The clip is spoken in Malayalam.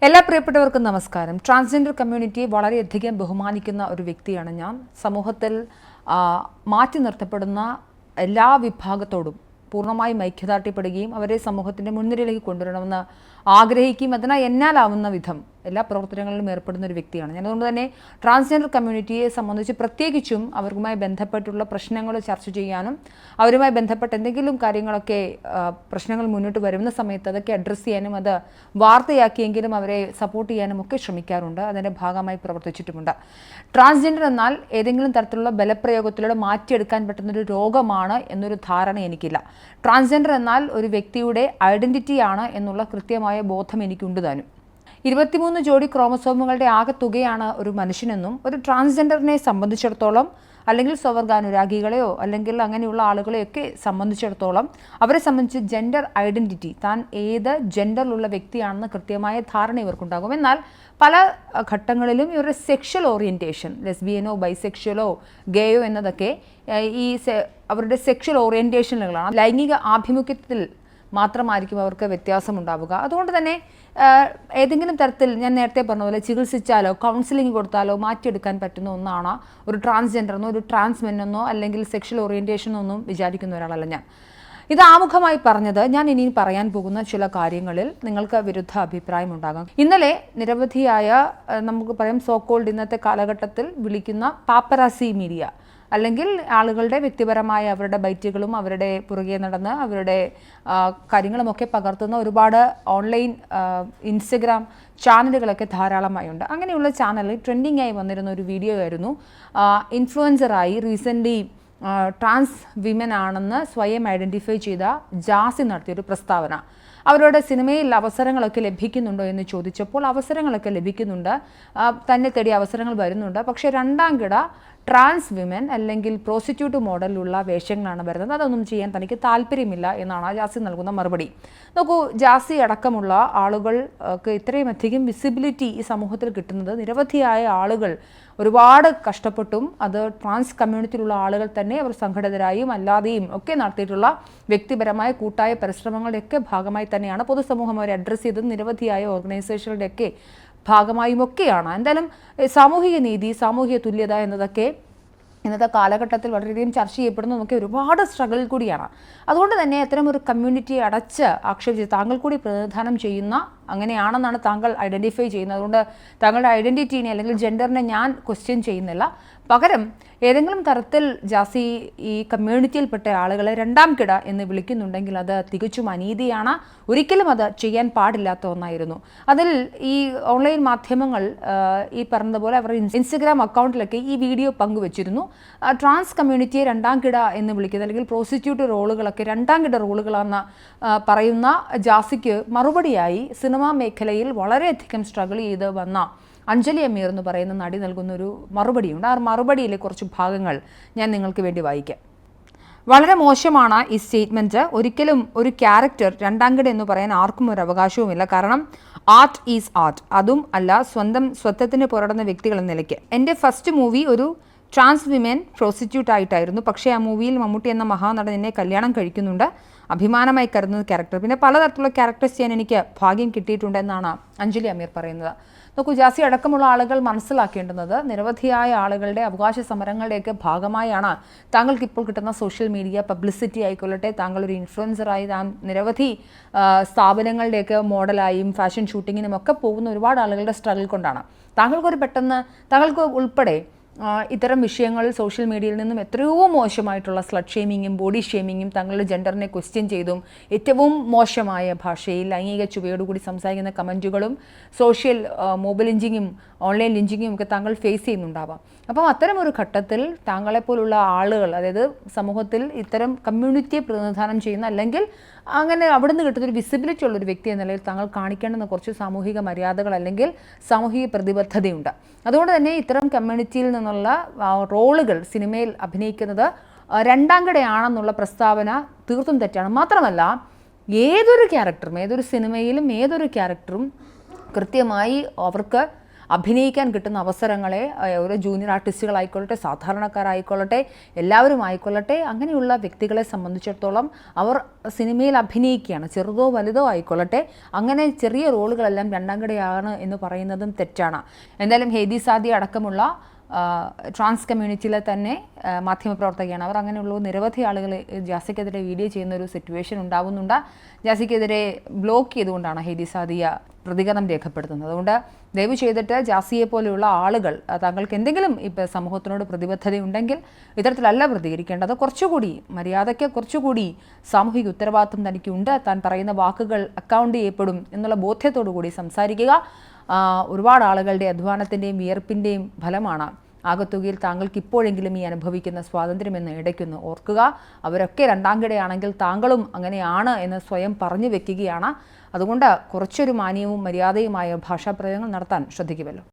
എല്ലാ പ്രിയപ്പെട്ടവർക്കും നമസ്കാരം. ട്രാൻസ്ജെൻഡർ കമ്മ്യൂണിറ്റിയെ വളരെയധികം ബഹുമാനിക്കുന്ന ഒരു വ്യക്തിയാണ് ഞാൻ. സമൂഹത്തിൽ മാറ്റി നിർത്തപ്പെടുന്ന എല്ലാ വിഭാഗത്തോടും പൂർണ്ണമായും ഐക്യദാർഢ്യപ്പെടുകയും അവരെ സമൂഹത്തിൻ്റെ മുൻനിരയിലേക്ക് കൊണ്ടുവരണമെന്ന് ആഗ്രഹിക്കുകയും അതിനായി എന്നാലാവുന്ന വിധം എല്ലാ പ്രവർത്തനങ്ങളിലും ഏർപ്പെടുന്ന ഒരു വ്യക്തിയാണ് ഞാൻ. അതുകൊണ്ട് തന്നെ ട്രാൻസ്ജെൻഡർ കമ്മ്യൂണിറ്റിയെ സംബന്ധിച്ച് പ്രത്യേകിച്ചും അവരുമായി ബന്ധപ്പെട്ടുള്ള പ്രശ്നങ്ങൾ ചർച്ച ചെയ്യാനും അവരുമായി ബന്ധപ്പെട്ട എന്തെങ്കിലും കാര്യങ്ങളൊക്കെ പ്രശ്നങ്ങൾ മുന്നോട്ട് വരുന്ന സമയത്ത് അതൊക്കെ അഡ്രസ്സ് ചെയ്യാനും അത് വാർത്തയാക്കിയെങ്കിലും അവരെ സപ്പോർട്ട് ചെയ്യാനും ഒക്കെ ശ്രമിക്കാറുണ്ട്. അതിൻ്റെ ഭാഗമായി പ്രവർത്തിച്ചിട്ടുമുണ്ട്. ട്രാൻസ്ജെൻഡർ എന്നാൽ ഏതെങ്കിലും തരത്തിലുള്ള ബലപ്രയോഗത്തിലൂടെ മാറ്റിയെടുക്കാൻ പറ്റുന്നൊരു രോഗമാണ് എന്നൊരു ധാരണ എനിക്കില്ല. ട്രാൻസ്ജെൻഡർ എന്നാൽ ഒരു വ്യക്തിയുടെ ഐഡൻറ്റിറ്റിയാണ് എന്നുള്ള കൃത്യമായ ബോധം എനിക്കുണ്ട് താനും. 23 ജോഡി ക്രോമസോമുകളുടെ ആകെ തുകയാണ് ഒരു മനുഷ്യനെന്നും ഒരു ട്രാൻസ്ജെൻഡറിനെ സംബന്ധിച്ചിടത്തോളം അല്ലെങ്കിൽ സ്വവർഗാനുരാഗികളെയോ അല്ലെങ്കിൽ അങ്ങനെയുള്ള ആളുകളെയൊക്കെ സംബന്ധിച്ചിടത്തോളം അവരെ സംബന്ധിച്ച് ജെൻഡർ ഐഡൻറ്റിറ്റി താൻ ഏത് ജെൻഡറിലുള്ള വ്യക്തിയാണെന്ന് കൃത്യമായ ധാരണ ഇവർക്കുണ്ടാകും. എന്നാൽ പല ഘട്ടങ്ങളിലും ഇവരുടെ സെക്ഷൽ ഓറിയൻറ്റേഷൻ ലെസ്ബിയനോ ബൈസെക്ഷലോ ഗേയോ എന്നതൊക്കെ അവരുടെ സെക്ഷൽ ഓറിയൻറ്റേഷനുകളാണ്. ലൈംഗിക ആഭിമുഖ്യത്തിൽ മാത്രമായിരിക്കും അവർക്ക് വ്യത്യാസമുണ്ടാവുക. അതുകൊണ്ട് തന്നെ ഏതെങ്കിലും തരത്തിൽ ഞാൻ നേരത്തെ പറഞ്ഞ പോലെ ചികിത്സിച്ചാലോ കൗൺസിലിംഗ് കൊടുത്താലോ മാറ്റിയെടുക്കാൻ പറ്റുന്ന ഒന്നാണ് ഒരു ട്രാൻസ്ജെൻഡറെന്നോ ഒരു ട്രാൻസ്മെന്നെന്നോ അല്ലെങ്കിൽ സെക്ഷൽ ഓറിയൻറ്റേഷനോ ഒന്നും വിചാരിക്കുന്ന ഒരാളല്ല ഞാൻ. ഇത് ആമുഖമായി പറഞ്ഞത്. ഞാൻ ഇനി പറയാൻ പോകുന്ന ചില കാര്യങ്ങളിൽ നിങ്ങൾക്ക് വിരുദ്ധ അഭിപ്രായം ഉണ്ടാകാം. ഇന്നലെ നിരവധിയായ നമുക്ക് പറയാം സോക്കോൾഡ് ഇന്നത്തെ കാലഘട്ടത്തിൽ വിളിക്കുന്ന പാപ്പറാസി മീഡിയ അല്ലെങ്കിൽ ആളുകളുടെ വ്യക്തിപരമായ അവരുടെ ബൈറ്റുകളും അവരുടെ പുറകെ നടന്ന് അവരുടെ കാര്യങ്ങളുമൊക്കെ പകർത്തുന്ന ഒരുപാട് ഓൺലൈൻ ഇൻസ്റ്റഗ്രാം ചാനലുകളൊക്കെ ധാരാളമായുണ്ട്. അങ്ങനെയുള്ള ചാനലിൽ ട്രെൻഡിങ് ആയി വന്നിരുന്ന ഒരു വീഡിയോ ആയിരുന്നു. ഇൻഫ്ലുവൻസറായി റീസെൻ്റ്ലി ട്രാൻസ് വിമൻ ആണെന്ന് സ്വയം ഐഡൻറ്റിഫൈ ചെയ്ത ജാസി നടത്തിയൊരു പ്രസ്താവന. അവരുടെ സിനിമയിൽ അവസരങ്ങളൊക്കെ ലഭിക്കുന്നുണ്ടോ എന്ന് ചോദിച്ചപ്പോൾ അവസരങ്ങളൊക്കെ ലഭിക്കുന്നുണ്ട്, തന്നെ തേടി അവസരങ്ങൾ വരുന്നുണ്ട്. പക്ഷേ രണ്ടാം കിട ട്രാൻസ് വിമൻ അല്ലെങ്കിൽ പ്രോസ്റ്റിറ്റ്യൂട്ട് മോഡലിലുള്ള വേഷങ്ങളാണ് വരുന്നത്. അതൊന്നും ചെയ്യാൻ തനിക്ക് താല്പര്യമില്ല എന്നാണ് ജാസി നൽകുന്ന മറുപടി. നോക്കൂ, ജാസി അടക്കമുള്ള ആളുകൾക്ക് ഇത്രയും അധികം വിസിബിലിറ്റി ഈ സമൂഹത്തിൽ കിട്ടുന്നത് നിരവധിയായ ആളുകൾ ഒരുപാട് കഷ്ടപ്പെട്ടും അത് ട്രാൻസ് കമ്മ്യൂണിറ്റിയിലുള്ള ആളുകൾ തന്നെ അവർ സംഘടിതരായും അല്ലാതെയും ഒക്കെ നടത്തിയിട്ടുള്ള വ്യക്തിപരമായ കൂട്ടായ പരിശ്രമങ്ങളുടെയൊക്കെ ഭാഗമായി തന്നെയാണ് പൊതുസമൂഹം അവരെ അഡ്രസ്സ് ചെയ്തത്. നിരവധിയായ ഓർഗനൈസേഷനുകളുടെയൊക്കെ ഭാഗമായുമൊക്കെയാണ്. എന്തായാലും സാമൂഹിക നീതി സാമൂഹിക തുല്യത എന്നതൊക്കെ ഇന്നത്തെ കാലഘട്ടത്തിൽ വളരെയധികം ചർച്ച ചെയ്യപ്പെടുന്നതൊക്കെ ഒരുപാട് സ്ട്രഗിൾ കൂടിയാണ്. അതുകൊണ്ട് തന്നെ അത്തരം ഒരു കമ്മ്യൂണിറ്റിയെ അടച്ച് ആക്ഷേപിച്ച് താങ്കൾ കൂടി പ്രതിനിധാനം ചെയ്യുന്ന അങ്ങനെയാണെന്നാണ് താങ്കൾ ഐഡൻറ്റിഫൈ ചെയ്യുന്നത്. അതുകൊണ്ട് താങ്കളുടെ ഐഡൻറ്റിറ്റീനെ അല്ലെങ്കിൽ ജെൻഡറിനെ ഞാൻ ക്വസ്റ്റ്യൻ ചെയ്യുന്നില്ല. പകരം ഏതെങ്കിലും തരത്തിൽ ജാസി ഈ കമ്മ്യൂണിറ്റിയിൽപ്പെട്ട ആളുകളെ രണ്ടാം കിട എന്ന് വിളിക്കുന്നുണ്ടെങ്കിൽ അത് തികച്ചും അനീതിയാണ്. ഒരിക്കലും അത് ചെയ്യാൻ പാടില്ലാത്ത ഒന്നായിരുന്നു. അതിൽ ഈ ഓൺലൈൻ മാധ്യമങ്ങൾ ഈ പറഞ്ഞതുപോലെ അവർ ഇൻസ്റ്റഗ്രാം അക്കൗണ്ടിലൊക്കെ ഈ വീഡിയോ പങ്കുവച്ചിരുന്നു. ട്രാൻസ് കമ്മ്യൂണിറ്റിയെ രണ്ടാം കിട എന്ന് വിളിക്കുന്നത് അല്ലെങ്കിൽ പ്രോസ്റ്റിറ്റ്യൂട്ട് റോളുകളൊക്കെ രണ്ടാം കിട റോളുകളാണെന്ന് പറയുന്ന ജാസിക്ക് മറുപടിയായി സിനിമാ മേഖലയിൽ വളരെയധികം സ്ട്രഗിൾ ചെയ്ത് വന്ന അഞ്ജലി അമീർ എന്ന് പറയുന്ന നടി നൽകുന്നൊരു മറുപടിയുണ്ട്. ആ മറുപടിയിലെ കുറച്ച് ഭാഗങ്ങൾ ഞാൻ നിങ്ങൾക്ക് വേണ്ടി വായിക്കാം. വളരെ മോശമാണ് ഈ സ്റ്റേറ്റ്മെൻറ്റ്. ഒരിക്കലും ഒരു ക്യാരക്ടർ രണ്ടാം കിട എന്ന് പറയാൻ ആർക്കും ഒരു അവകാശവുമില്ല. കാരണം ആർട്ട് ഈസ് ആർട്ട്. അതും അല്ല സ്വത്വത്തിന് പോരാടുന്ന വ്യക്തികൾ എന്ന നിലയ്ക്ക്. എൻ്റെ ഫസ്റ്റ് മൂവി ഒരു ട്രാൻസ് വിമൻ പ്രോസ്റ്റിറ്റ്യൂട്ട് ആയിട്ടായിരുന്നു. പക്ഷേ ആ മൂവിയിൽ മമ്മൂട്ടി എന്ന മഹാനടൻ എന്നെ കല്യാണം കഴിക്കുന്നുണ്ട്. അഭിമാനമായി കരുതുന്ന ക്യാരക്ടർ. പിന്നെ പലതരത്തിലുള്ള ക്യാരക്ടേഴ്സ് ചെയ്യാൻ എനിക്ക് ഭാഗ്യം കിട്ടിയിട്ടുണ്ടെന്നാണ് അഞ്ജലി അമീർ പറയുന്നത്. നോക്കൂ, ജാസി അടക്കമുള്ള ആളുകൾ മനസ്സിലാക്കേണ്ടുന്നത് നിരവധിയായ ആളുകളുടെ അവകാശ സമരങ്ങളുടെയൊക്കെ ഭാഗമായാണ് താങ്കൾക്ക് ഇപ്പോൾ കിട്ടുന്ന സോഷ്യൽ മീഡിയ പബ്ലിസിറ്റി ആയിക്കൊള്ളട്ടെ, താങ്കൾ ഒരു ഇൻഫ്ലുവൻസറായി താൻ നിരവധി സ്ഥാപനങ്ങളുടെയൊക്കെ മോഡലായും ഫാഷൻ ഷൂട്ടിങ്ങിനും ഒക്കെ പോകുന്ന ഒരുപാട് ആളുകളുടെ സ്ട്രഗിൾ കൊണ്ടാണ്. താങ്കൾക്ക് ഉൾപ്പെടെ ഇത്തരം വിഷയങ്ങൾ സോഷ്യൽ മീഡിയയിൽ നിന്നും എത്രയോ മോശമായിട്ടുള്ള സ്ലട്ട് ഷെയ്മിങ്ങും ബോഡി ഷെയ്മിങ്ങും തങ്ങളുടെ ജെൻഡറിനെ ക്വസ്റ്റ്യൻ ചെയ്തും ഏറ്റവും മോശമായ ഭാഷയിൽ ലൈംഗിക ചുവയോടുകൂടി സംസാരിക്കുന്ന കമൻറ്റുകളും സോഷ്യൽ മൊബൈൽ ലിഞ്ചിങ്ങും ഓൺലൈൻ ലിഞ്ചിങ്ങും ഒക്കെ താങ്കൾ ഫേസ് ചെയ്യുന്നുണ്ടാവാം. അപ്പം അത്തരം ഒരു ഘട്ടത്തിൽ താങ്കളെപ്പോലുള്ള ആളുകൾ, അതായത് സമൂഹത്തിൽ ഇത്തരം കമ്മ്യൂണിറ്റിയെ പ്രതിനിധാനം ചെയ്യുന്ന അല്ലെങ്കിൽ അങ്ങനെ അവിടെ നിന്ന് കിട്ടുന്നൊരു വിസിബിലിറ്റി ഉള്ളൊരു വ്യക്തി എന്ന നിലയിൽ താങ്കൾ കാണിക്കേണ്ടുന്ന കുറച്ച് സാമൂഹിക മര്യാദകൾ അല്ലെങ്കിൽ സാമൂഹിക പ്രതിബദ്ധതയുണ്ട്. അതുകൊണ്ട് തന്നെ ഇത്തരം കമ്മ്യൂണിറ്റിയിൽ നിന്നുള്ള റോളുകൾ സിനിമയിൽ അഭിനയിക്കുന്നത് രണ്ടാം കിടയാണെന്നുള്ള പ്രസ്താവന തീർത്തും തെറ്റാണ്. മാത്രമല്ല ഏതൊരു ക്യാരക്ടറും ഏതൊരു സിനിമയിലും ഏതൊരു ക്യാരക്ടറും കൃത്യമായി അവർക്ക് അഭിനയിക്കാൻ കിട്ടുന്ന അവസരങ്ങളെ ഓരോ ജൂനിയർ ആർട്ടിസ്റ്റുകളായിക്കൊള്ളട്ടെ, സാധാരണക്കാരായിക്കൊള്ളട്ടെ, എല്ലാവരും ആയിക്കൊള്ളട്ടെ, അങ്ങനെയുള്ള വ്യക്തികളെ സംബന്ധിച്ചിടത്തോളം അവർ സിനിമയിൽ അഭിനയിക്കുകയാണ്, ചെറുതോ വലുതോ ആയിക്കൊള്ളട്ടെ. അങ്ങനെ ചെറിയ റോളുകളെല്ലാം രണ്ടാംകിടയാണ് എന്ന് പറയുന്നതും തെറ്റാണ്. എന്തായാലും ഹേദി സാദിയ അടക്കമുള്ള ട്രാൻസ് കമ്മ്യൂണിറ്റിയിലെ തന്നെ മാധ്യമപ്രവർത്തകയാണ് അവർ. അങ്ങനെയുള്ള നിരവധി ആളുകൾ ജാസിക്കെതിരെ വീഡിയോ ചെയ്യുന്ന ഒരു സിറ്റുവേഷൻ ഉണ്ടാകുന്നുണ്ട്. ജാസിക്കെതിരെ ബ്ലോക്ക് ചെയ്തുകൊണ്ടാണ് ഹേദി സാദിയ പ്രതികരണം രേഖപ്പെടുത്തുന്നത്. അതുകൊണ്ട് ദയവ് ചെയ്തിട്ട് ജാസിയെ പോലെയുള്ള ആളുകൾ താങ്കൾക്ക് എന്തെങ്കിലും ഇപ്പോൾ സമൂഹത്തിനോട് പ്രതിബദ്ധതയുണ്ടെങ്കിൽ ഇത്തരത്തിലല്ല പ്രതികരിക്കേണ്ടത്. കുറച്ചുകൂടി മര്യാദയ്ക്ക്, കുറച്ചുകൂടി സാമൂഹിക ഉത്തരവാദിത്വം തനിക്കുണ്ട്, താൻ പറയുന്ന വാക്കുകൾ അക്കൗണ്ട് ചെയ്യപ്പെടും എന്നുള്ള ബോധ്യത്തോടു കൂടി സംസാരിക്കുക. ഒരുപാട് ആളുകളുടെ അധ്വാനത്തിൻ്റെയും വിയർപ്പിൻ്റെയും ഫലമാണ് ആകത്തുകയിൽ താങ്കൾക്ക് ഇപ്പോഴെങ്കിലും ഈ അനുഭവിക്കുന്ന സ്വാതന്ത്ര്യമെന്ന് ഇടയ്ക്കൊന്ന് ഓർക്കുക. അവരൊക്കെ രണ്ടാംകിടയാണെങ്കിൽ താങ്കളും അങ്ങനെയാണ് എന്ന് സ്വയം പറഞ്ഞു വെക്കുകയാണ്. അതുകൊണ്ട് കുറച്ചൊരു മാന്യവും മര്യാദയുമായ ഭാഷാപ്രയോഗങ്ങൾ നടത്താൻ ശ്രദ്ധിക്കുമല്ലോ.